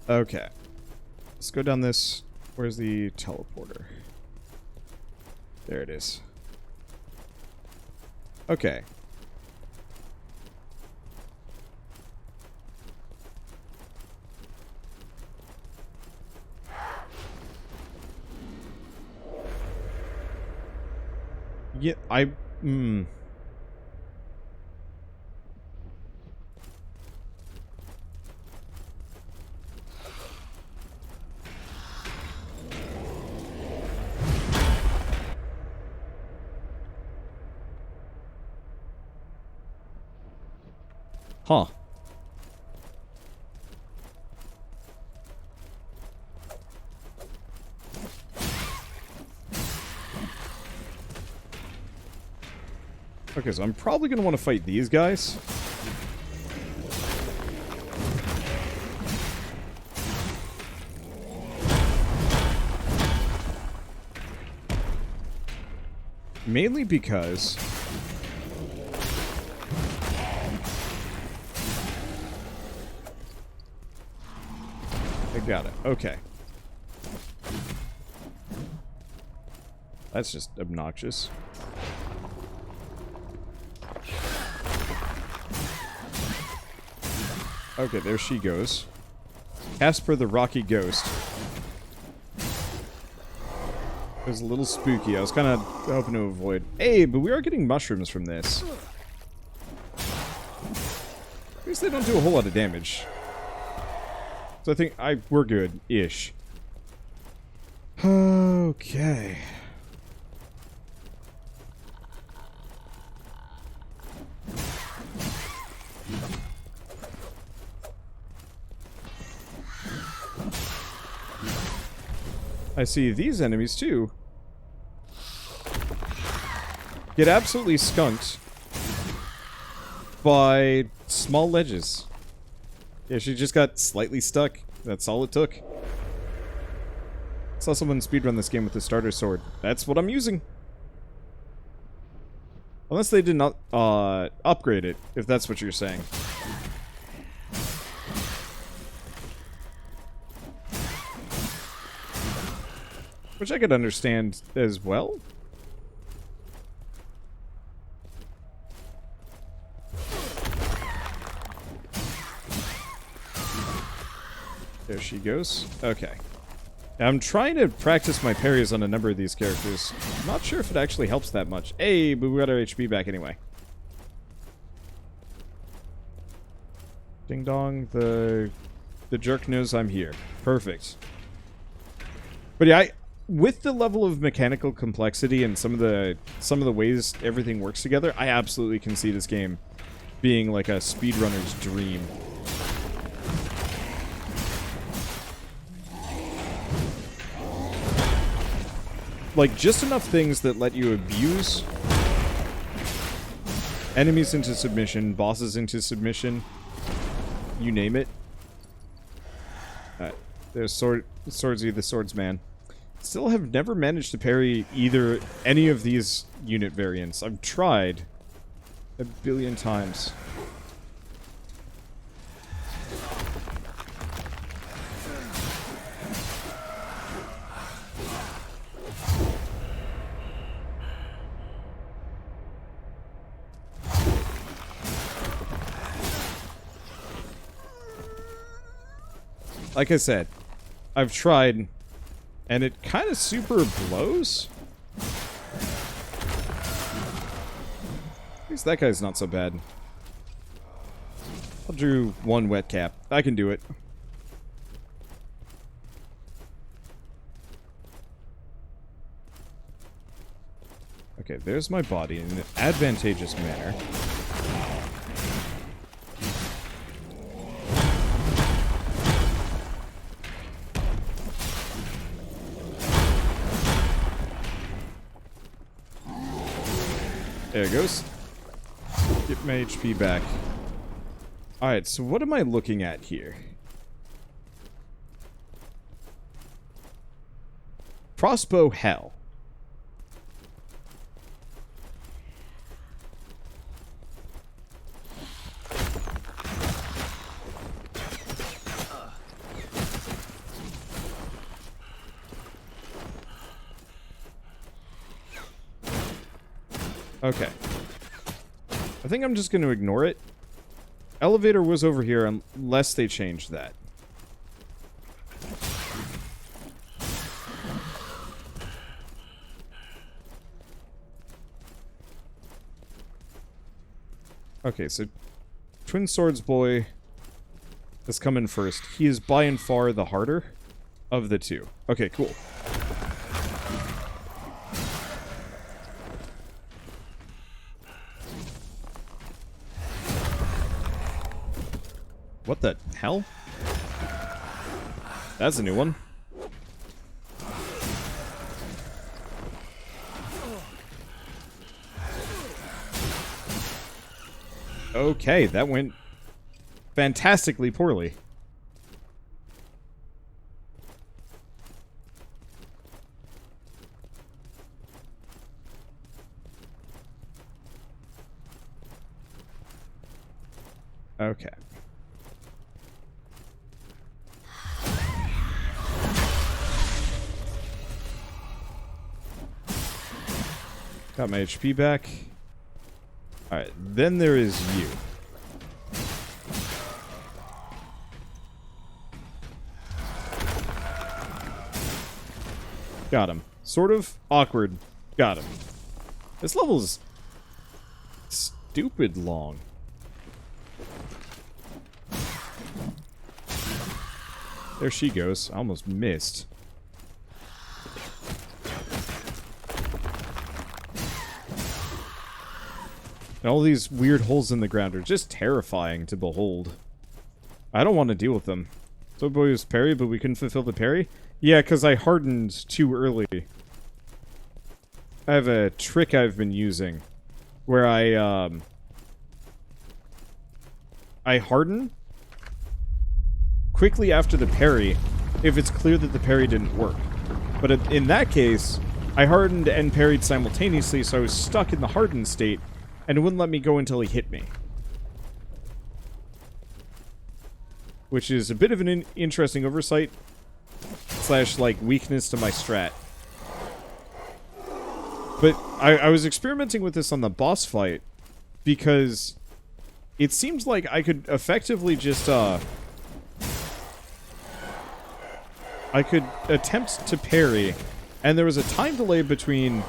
Okay. Let's go down this. Where's the teleporter? There it is. Okay. Yeah, Huh. Okay, so I'm probably going to want to fight these guys. Mainly because... I got it. Okay. That's just obnoxious. Okay, there she goes. Casper the Rocky Ghost. It was a little spooky. I was kind of hoping to avoid... Hey, but we are getting mushrooms from this. At least they don't do a whole lot of damage. So I think we're good-ish. Okay. I see these enemies too. Get absolutely skunked by small ledges. Yeah, she just got slightly stuck. That's all it took. Saw someone speedrun this game with the starter sword. That's what I'm using. Unless they did not upgrade it, if that's what you're saying. Which I could understand as well. There she goes. Okay. I'm trying to practice my parries on a number of these characters. I'm not sure if it actually helps that much. Hey, but we got our HP back anyway. Ding dong, the jerk knows I'm here. Perfect. But yeah, with the level of mechanical complexity and some of the ways everything works together, I absolutely can see this game being like a speedrunner's dream. Like, just enough things that let you abuse enemies into submission, bosses into submission, you name it. Alright, there's Swordsy the Swordsman. Still have never managed to parry any of these unit variants. I've tried a billion times. Like I said, I've tried, and it kind of super blows. At least that guy's not so bad. I'll do one wet cap. I can do it. Okay, there's my body in an advantageous manner. There it goes. Get my HP back. Alright, so what am I looking at here? Crossbow Hell. Okay. I think I'm just going to ignore it. Elevator was over here unless they changed that. Okay, so Twin Swords Boy has come in first. He is by and far the harder of the two. Okay, cool. What the hell? That's a new one. Okay, that went fantastically poorly. Okay. Got my HP back. Alright, then there is you. Got him. Sort of awkward. Got him. This level is stupid long. There she goes. I almost missed. And all these weird holes in the ground are just terrifying to behold. I don't want to deal with them. So boy was parry, but we couldn't fulfill the parry? Yeah, because I hardened too early. I have a trick I've been using where I harden quickly after the parry if it's clear that the parry didn't work. But in that case, I hardened and parried simultaneously, so I was stuck in the hardened state, and it wouldn't let me go until he hit me. Which is a bit of an interesting oversight / like weakness to my strat. But I was experimenting with this on the boss fight because it seems like I could effectively just I could attempt to parry, and there was a time delay between,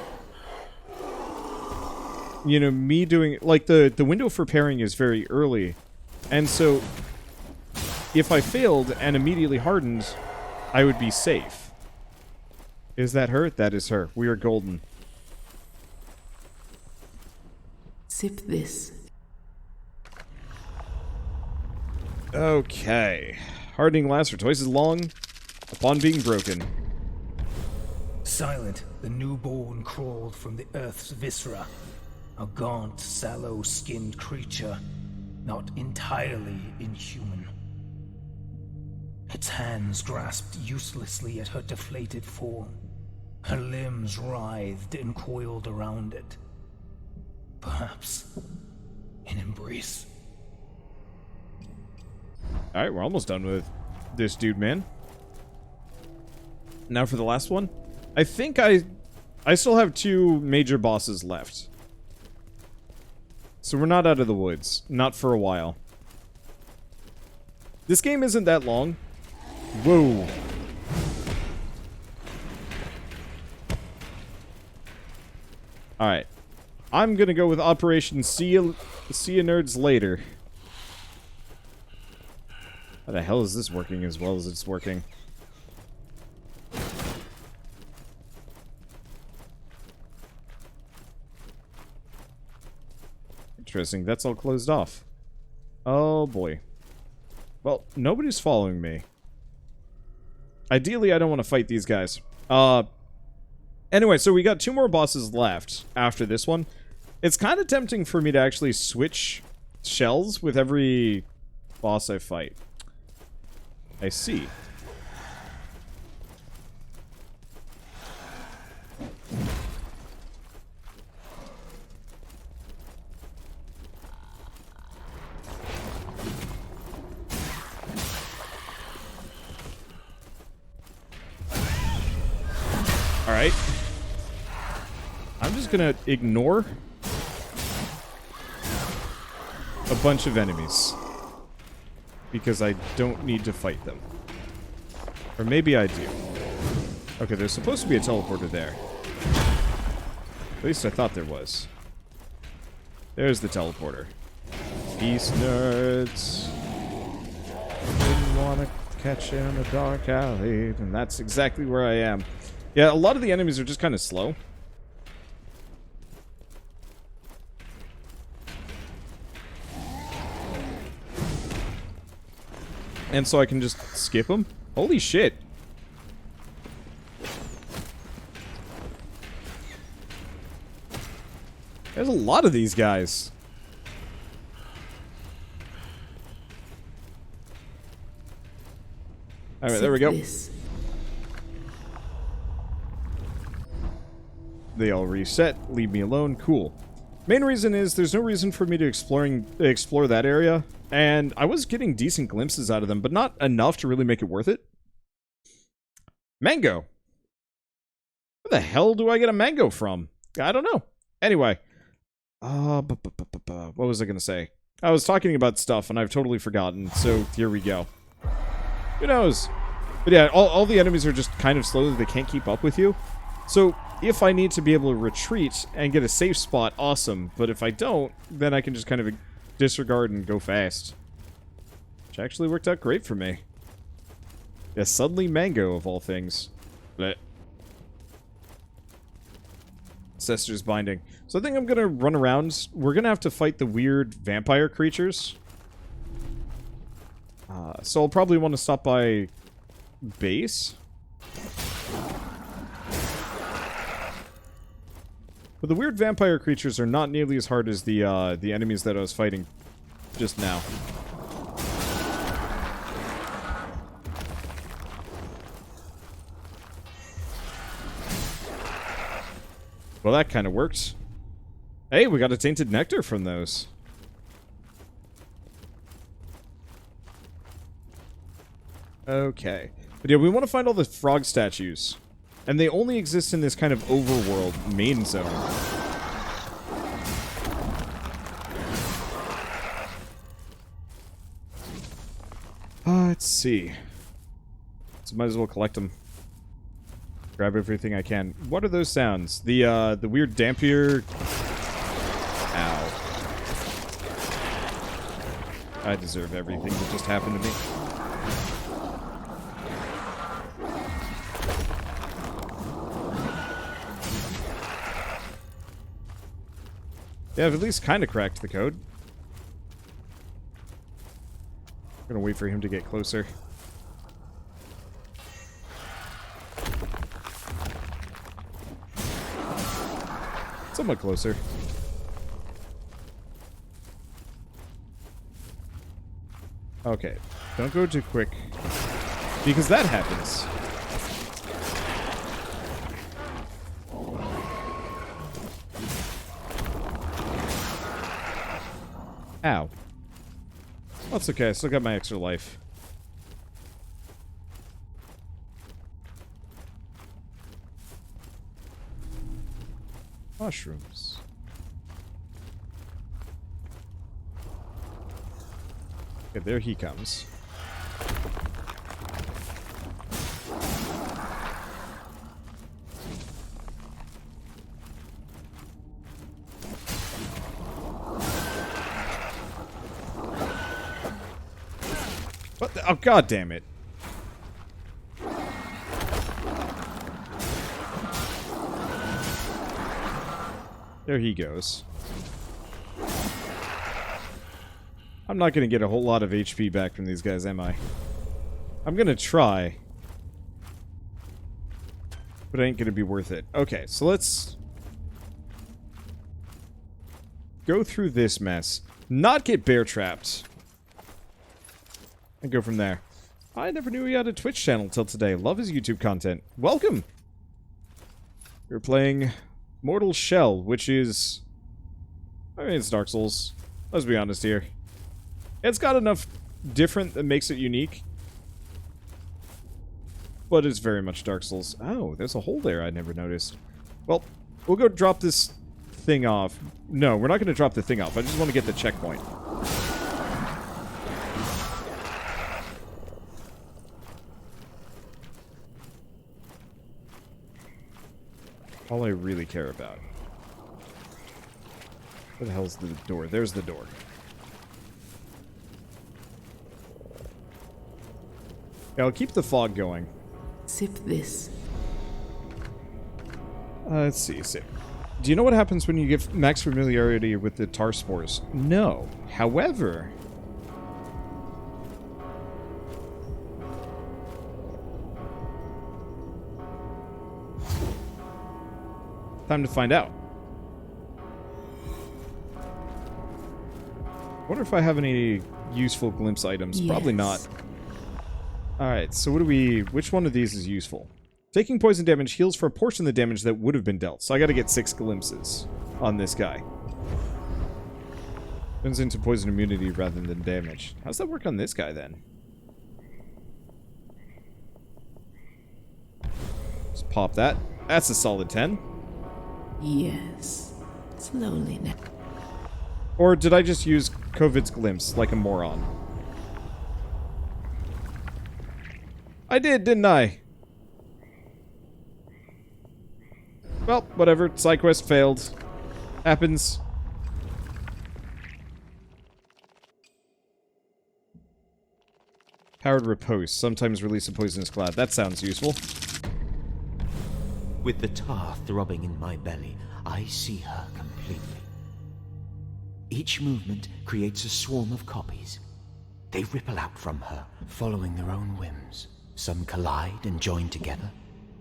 you know, me doing, like, the window for parrying is very early, and so if I failed and immediately hardened, I would be safe. Is that her? That is her. We are golden. Sip this. Okay. Hardening lasts for twice as long upon being broken. Silent, the newborn crawled from the earth's viscera. A gaunt, sallow-skinned creature, not entirely inhuman. Its hands grasped uselessly at her deflated form. Her limbs writhed and coiled around it. Perhaps an embrace. Alright, we're almost done with this dude, man. Now for the last one. I think I still have 2 major bosses left. So we're not out of the woods. Not for a while. This game isn't that long. Whoa. Alright. I'm gonna go with Operation See Ya Nerds Later. How the hell is this working as well as it's working? Interesting, that's all closed off. Oh boy. Well, nobody's following me. Ideally, I don't want to fight these guys. Anyway, so we got 2 more bosses left after this one. It's kind of tempting for me to actually switch shells with every boss I fight. I see. Alright. I'm just gonna ignore a bunch of enemies. Because I don't need to fight them. Or maybe I do. Okay, there's supposed to be a teleporter there. At least I thought there was. There's the teleporter. Peace, nerds. Didn't want to catch you in a dark alley. And that's exactly where I am. Yeah, a lot of the enemies are just kind of slow. And so I can just skip them? Holy shit. There's a lot of these guys. Alright, there we go. They all reset. Leave me alone. Cool. Main reason is there's no reason for me to explore that area. And I was getting decent glimpses out of them, but not enough to really make it worth it. Mango. Where the hell do I get a mango from? I don't know. Anyway. What was I going to say? I was talking about stuff, and I've totally forgotten, so here we go. Who knows? But yeah, all the enemies are just kind of slow. They can't keep up with you. So, if I need to be able to retreat and get a safe spot, awesome. But if I don't, then I can just kind of disregard and go fast. Which actually worked out great for me. Yeah, suddenly mango, of all things. Blech. Ancestor's Binding. So I think I'm going to run around. We're going to have to fight the weird vampire creatures. So I'll probably want to stop by base. But the weird vampire creatures are not nearly as hard as the enemies that I was fighting just now. Well, that kind of worked. Hey, we got a tainted nectar from those. Okay. But yeah, we want to find all the frog statues. And they only exist in this kind of overworld main zone. Let's see. So might as well collect them. Grab everything I can. What are those sounds? The weird dampier... Ow. I deserve everything that just happened to me. Yeah, I've at least kind of cracked the code. I'm gonna wait for him to get closer. Somewhat closer. Okay, don't go too quick. Because that happens. Ow. That's okay, I still got my extra life. Mushrooms. Okay, there he comes. What the? Oh, god damn it. There he goes. I'm not going to get a whole lot of HP back from these guys, am I? I'm going to try. But it ain't going to be worth it. Okay, so let's go through this mess. Not get bear trapped. And go from there. I never knew he had a Twitch channel till today. Love his YouTube content. Welcome! We're playing Mortal Shell, which is... I mean, it's Dark Souls. Let's be honest here. It's got enough different that makes it unique. But it's very much Dark Souls. Oh, there's a hole there I never noticed. Well, we'll go drop this thing off. No, we're not going to drop the thing off. I just want to get the checkpoint. all I really care about. Where the hell's the door? There's the door. Yeah, I'll keep the fog going. Sip this. Let's see, sip. Do you know what happens when you get max familiarity with the tar spores? No. However... time to find out. Wonder if I have any useful glimpse items. Yes. Probably not. Alright, so what do we... which one of these is useful? Taking poison damage heals for a portion of the damage that would have been dealt. So I gotta get 6 glimpses on this guy. Turns into poison immunity rather than damage. How's that work on this guy then? Just pop that. That's a solid 10. Yes. Slowly now. Or did I just use COVID's glimpse like a moron? I did, didn't I? Well, whatever. Side quest failed. Happens. Powered riposte. Sometimes release a poisonous cloud. That sounds useful. With the tar throbbing in my belly, I see her completely. Each movement creates a swarm of copies. They ripple out from her, following their own whims. Some collide and join together,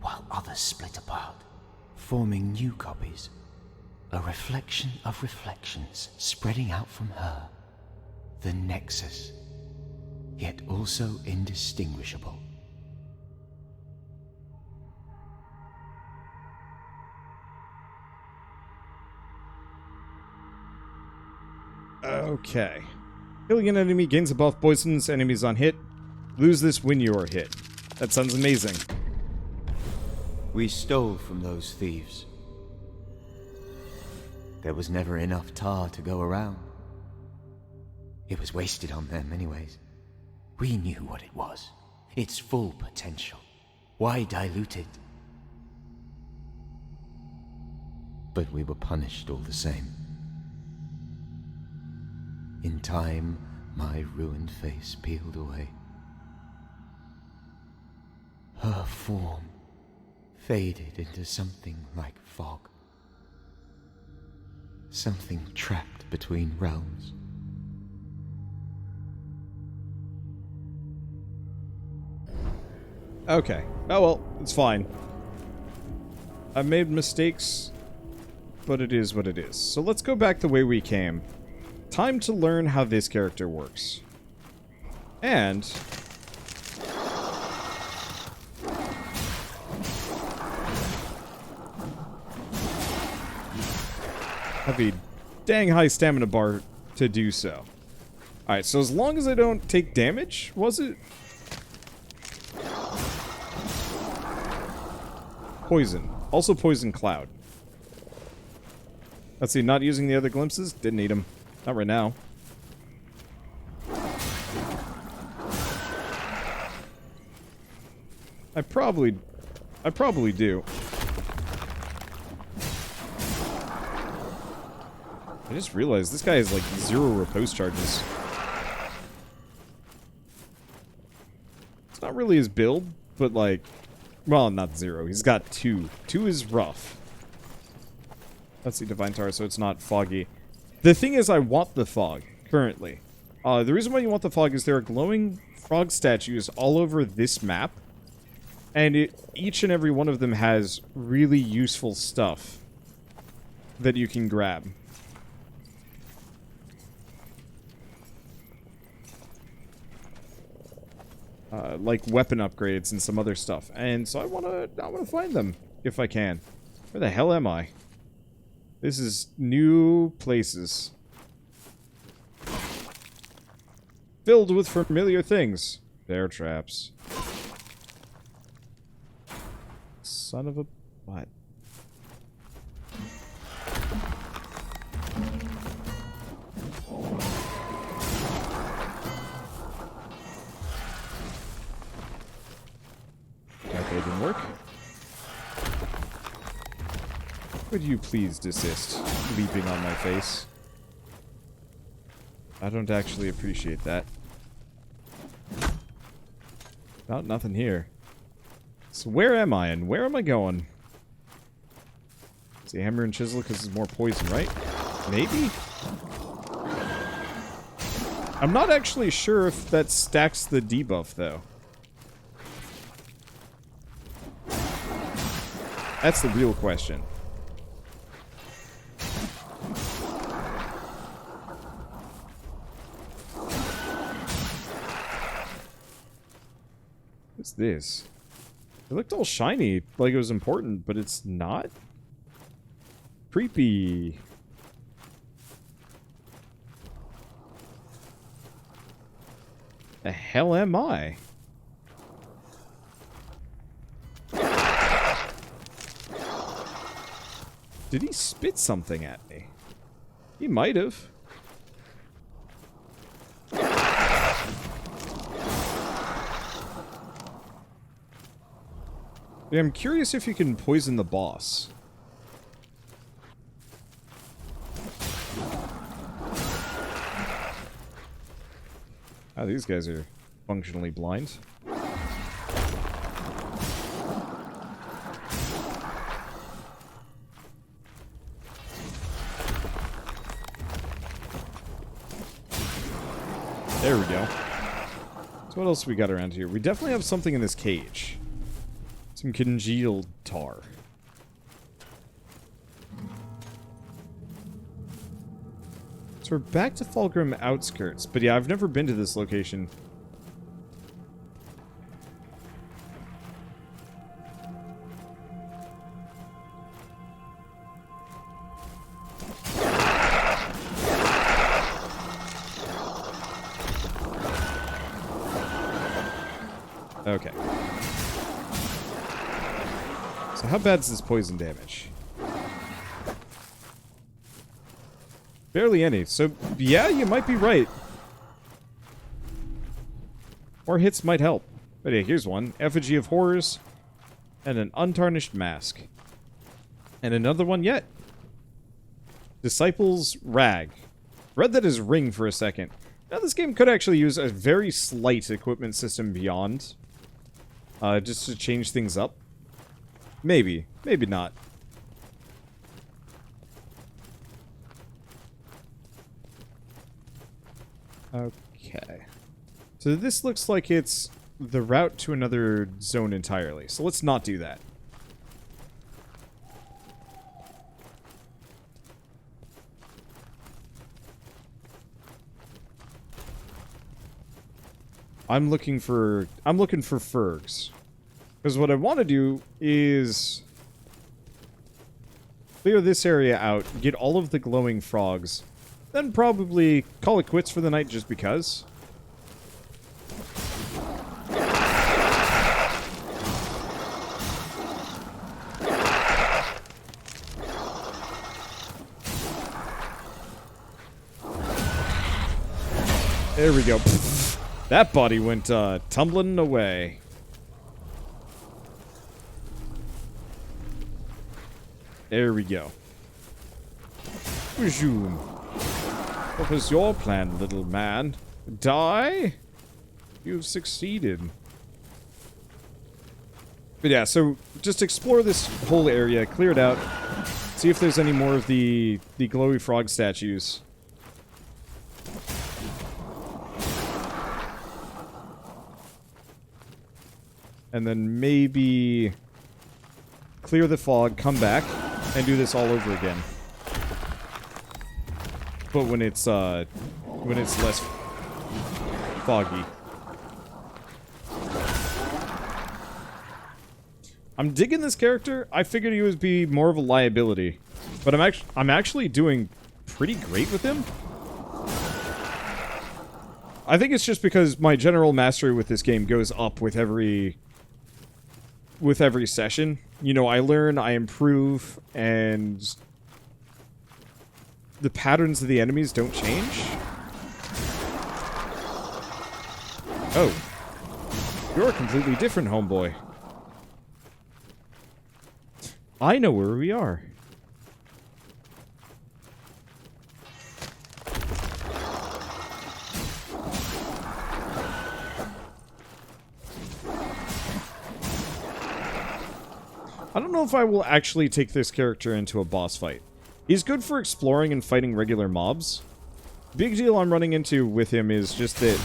while others split apart, forming new copies. A reflection of reflections spreading out from her. The nexus, yet also indistinguishable. Okay. Killing an enemy gains a buff, poisons enemies on hit. Lose this when you are hit. That sounds amazing. We stole from those thieves. There was never enough tar to go around. It was wasted on them anyways. We knew what it was. Its full potential. Why dilute it? But we were punished all the same. In time, my ruined face peeled away. Her form faded into something like fog. Something trapped between realms. Okay. Oh well, it's fine. I made mistakes, but it is what it is. So let's go back the way we came. Time to learn how this character works. And... have a dang high stamina bar to do so. Alright, so as long as I don't take damage, was it? Poison. Also poison cloud. Let's see, not using the other glimpses? Didn't need them. Not right now. I probably do. I just realized this guy has like 0 repose charges. It's not really his build, but like, well, not 0. He's got 2. 2 is rough. Let's see, Divine Tar, so it's not foggy. The thing is, I want the fog, currently. The reason why you want the fog is there are glowing frog statues all over this map. And each and every one of them has really useful stuff that you can grab. Like weapon upgrades and some other stuff. And so I wanna find them, if I can. Where the hell am I? This is new places. Filled with familiar things. Bear traps. Son of a butt. Okay, didn't work. Would you please desist leaping on my face? I don't actually appreciate that. Nothing here. So where am I and where am I going? See, hammer and chisel because it's more poison, right? Maybe? I'm not actually sure if that stacks the debuff, though. That's the real question. What's this? It looked all shiny, like it was important, but it's not? Creepy. The hell am I? Did he spit something at me? He might have. Yeah, I'm curious if you can poison the boss. Oh, these guys are functionally blind. There we go. So what else we got around here? We definitely have something in this cage. Some congealed tar. So we're back to Fulgrim outskirts. But yeah, I've never been to this location. Okay. So how bad is this poison damage? Barely any. So, yeah, you might be right. More hits might help. But yeah, here's one. Effigy of Horrors. And an untarnished mask. And another one yet. Disciples Rag. Read that as ring for a second. Now this game could actually use a very slight equipment system beyond. Just to change things up. Maybe. Maybe not. Okay. So this looks like it's the route to another zone entirely. So let's not do that. I'm looking for Fergs. Because what I want to do is clear this area out, get all of the glowing frogs, then probably call it quits for the night just because. There we go. That body went tumbling away. There we go. Resume. What was your plan, little man? Die? You've succeeded. But yeah, so just explore this whole area, clear it out, see if there's any more of the glowy frog statues. And then maybe clear the fog, come back, and do this all over again. But when it's less foggy. I'm digging this character. I figured he would be more of a liability, but I'm actually doing pretty great with him. I think it's just because my general mastery with this game goes up with every session. You know, I learn, I improve, and the patterns of the enemies don't change. Oh. You're completely different, homeboy. I know where we are. I don't know if I will actually take this character into a boss fight. He's good for exploring and fighting regular mobs. Big deal I'm running into with him is just that...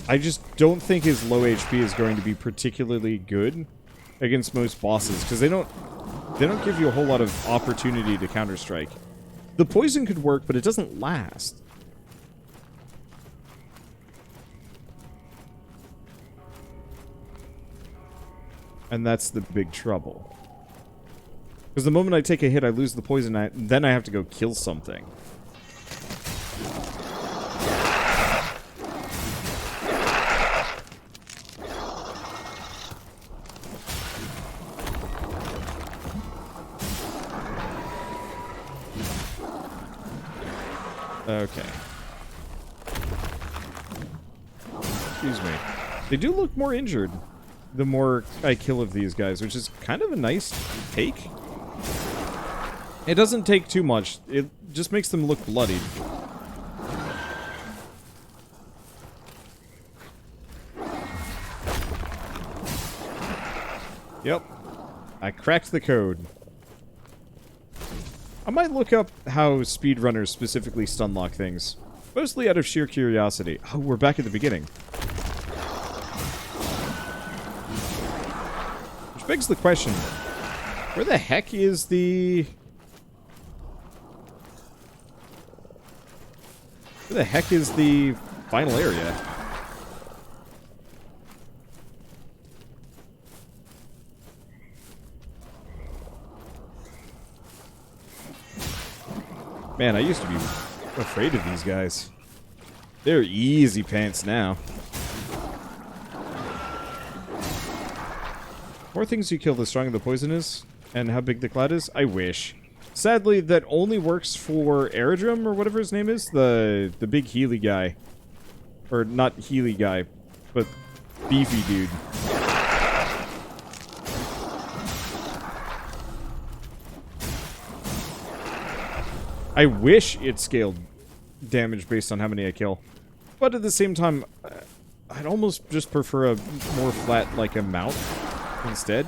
I just don't think his low HP is going to be particularly good against most bosses, because they don't give you a whole lot of opportunity to counter-strike. The poison could work, but it doesn't last. And that's the big trouble. Because the moment I take a hit, I lose the poison, then I have to go kill something. Okay. Excuse me. They do look more injured the more I kill of these guys, which is kind of a nice take. It doesn't take too much. It just makes them look bloodied. Yep. I cracked the code. I might look up how speedrunners specifically stunlock things. Mostly out of sheer curiosity. Oh, we're back at the beginning. Which begs the question, where the heck is the... Where the heck is the final area? Man, I used to be afraid of these guys. They're easy pants now. More things you kill, the stronger the poison is, and how big the cloud is. I wish. Sadly, that only works for Aerodrome, or whatever his name is. The big Healy guy. Or not Healy guy, but beefy dude. I wish it scaled damage based on how many I kill. But at the same time, I'd almost just prefer a more flat, like, amount instead.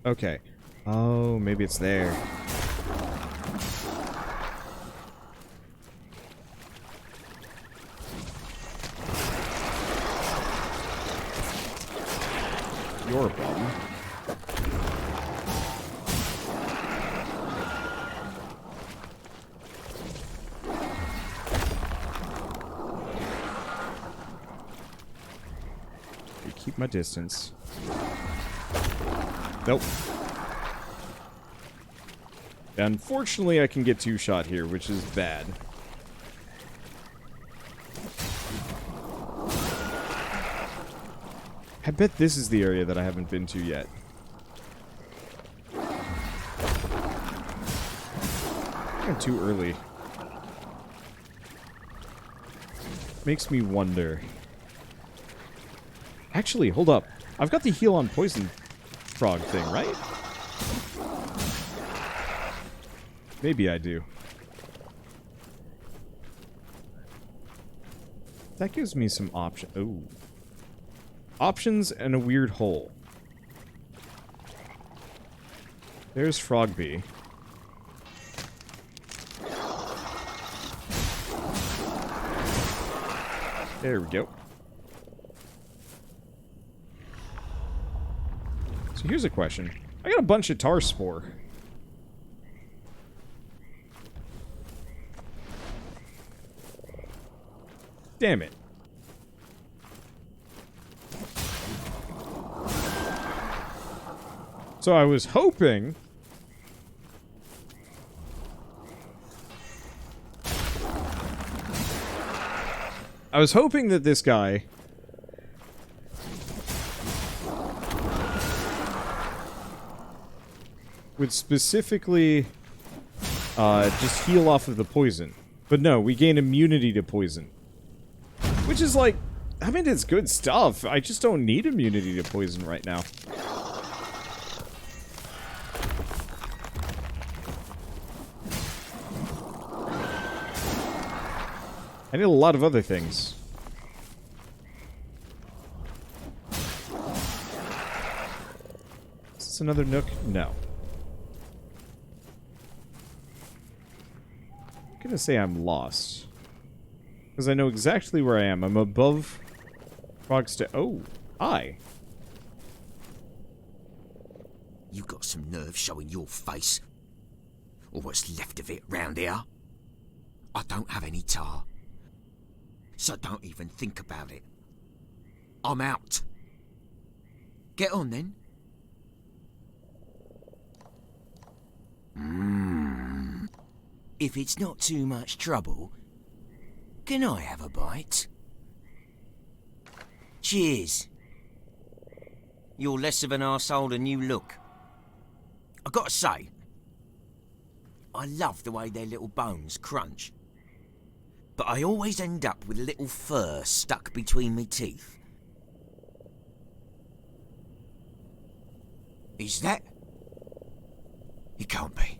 Okay. Oh, maybe it's there. You're a problem. Keep my distance. Nope. Unfortunately, I can get two-shot here, which is bad. I bet this is the area that I haven't been to yet. I'm too early. Makes me wonder. Actually, hold up. I've got the heal on poison frog thing, right? Maybe I do. That gives me some options. Ooh. Options and a weird hole. There's Frogby. There we go. So here's a question. I got a bunch of tar spore. Damn it. So I was hoping... that this guy... would specifically... just heal off of the poison. But no, we gain immunity to poison. Which is like... I mean, it's good stuff. I just don't need immunity to poison right now. I need a lot of other things. Is this another nook? No. I'm gonna say I'm lost. Because I know exactly where I am. I'm above Frog's Oh, hi. You got some nerve showing your face. Or what's left of it round here. I don't have any tar. So don't even think about it. I'm out. Get on then. If it's not too much trouble, can I have a bite? Cheers. You're less of an arsehole than you look. I gotta say, I love the way their little bones crunch. But I always end up with a little fur stuck between me teeth. Is that? It can't be.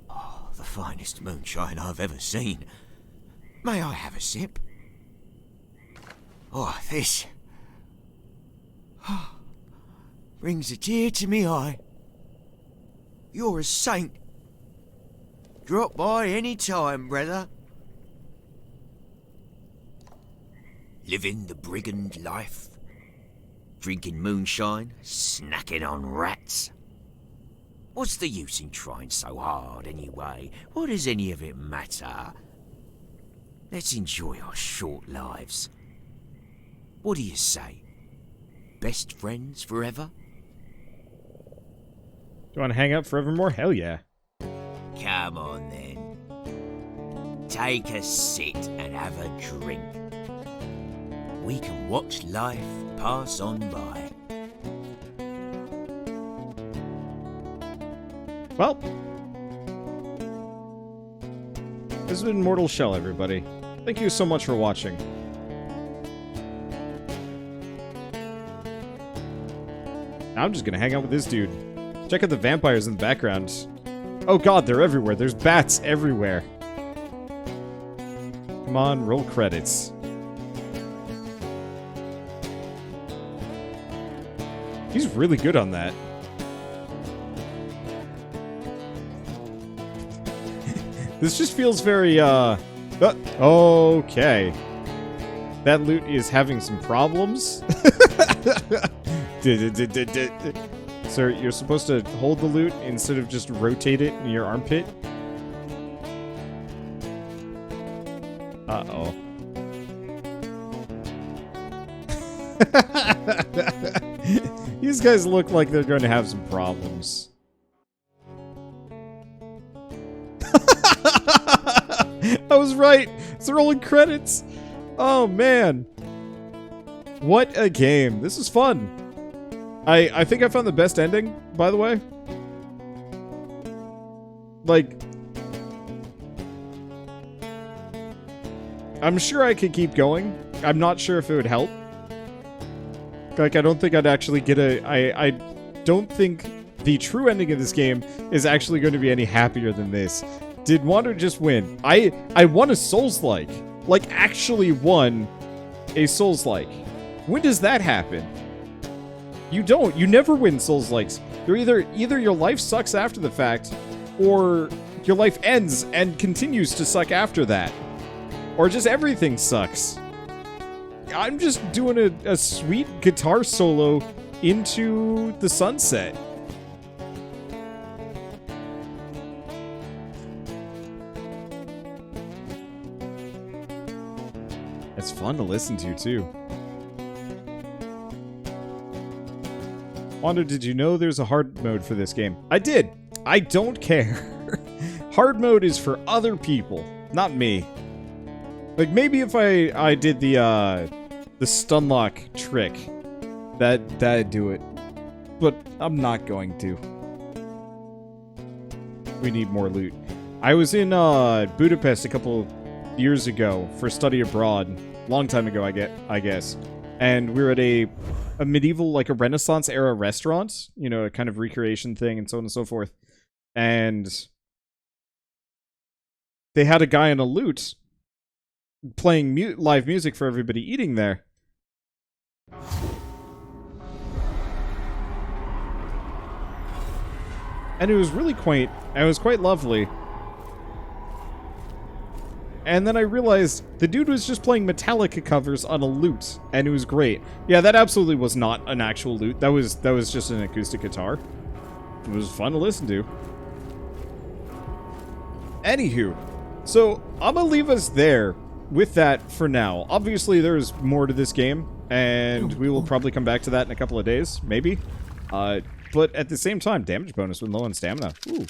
Oh, the finest moonshine I've ever seen. May I have a sip? Oh, this brings a tear to me eye. You're a saint. Drop by any time, brother. Living the brigand life. Drinking moonshine, snacking on rats. What's the use in trying so hard anyway? What does any of it matter? Let's enjoy our short lives. What do you say? Best friends forever? Do you want to hang out forevermore? Hell yeah. Come on then. Take a sit and have a drink. We can watch life pass on by. Well, this has been Mortal Shell, everybody. Thank you so much for watching. Now I'm just gonna hang out with this dude. Check out the vampires in the background. Oh god, they're everywhere. There's bats everywhere. Come on, roll credits. He's really good on that. This just feels very, okay. That loot is having some problems. Sir, you're supposed to hold the loot instead of just rotate it in your armpit. Uh-oh. These guys look like they're going to have some problems. I was right. It's the rolling credits. Oh, man. What a game. This is fun. I think I found the best ending, by the way. Like, I'm sure I could keep going. I'm not sure if it would help. Like, I don't think I'd actually get I don't think the true ending of this game is actually going to be any happier than this. Did Wander just win? I won a Souls-like. Like, actually won a Souls-like. When does that happen? You don't. You never win Souls-likes. They're either your life sucks after the fact, or your life ends and continues to suck after that. Or just everything sucks. I'm just doing a sweet guitar solo into the sunset. It's fun to listen to, too. Wander, did you know there's a hard mode for this game? I did. I don't care. Hard mode is for other people, not me. Like, maybe if I did the stunlock trick, that'd do it. But I'm not going to. We need more loot. I was in Budapest a couple years ago for study abroad. Long time ago, I guess. And we were at a medieval, like a Renaissance era restaurant, you know, a kind of recreation thing and so on and so forth. And they had a guy on a lute playing live music for everybody eating there. And it was really quaint, and it was quite lovely. And then I realized the dude was just playing Metallica covers on a lute, and it was great. Yeah, that absolutely was not an actual lute. That was just an acoustic guitar. It was fun to listen to. Anywho, so I'm gonna leave us there with that for now. Obviously, there's more to this game, and we will probably come back to that in a couple of days, maybe. But at the same time, damage bonus when low on stamina. Ooh.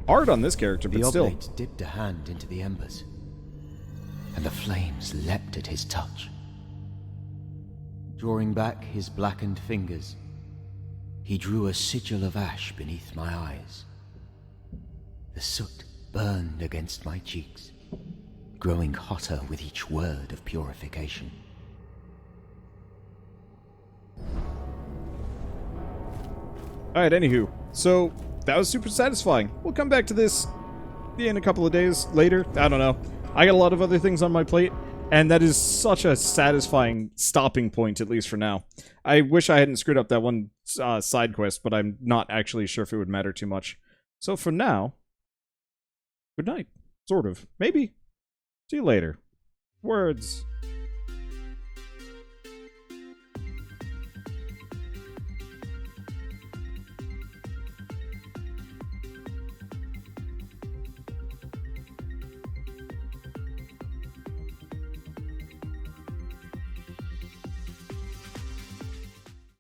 Hard on this character, but the still. oblate dipped a hand into the embers, and the flames leapt at his touch. Drawing back his blackened fingers, he drew a sigil of ash beneath my eyes. The soot burned against my cheeks, growing hotter with each word of purification. Alright, anywho. So, that was super satisfying. We'll come back to this in a couple of days later. I don't know. I got a lot of other things on my plate, and that is such a satisfying stopping point, at least for now. I wish I hadn't screwed up that one side quest, but I'm not actually sure if it would matter too much. So for now, good night. Sort of. Maybe. See you later. Words.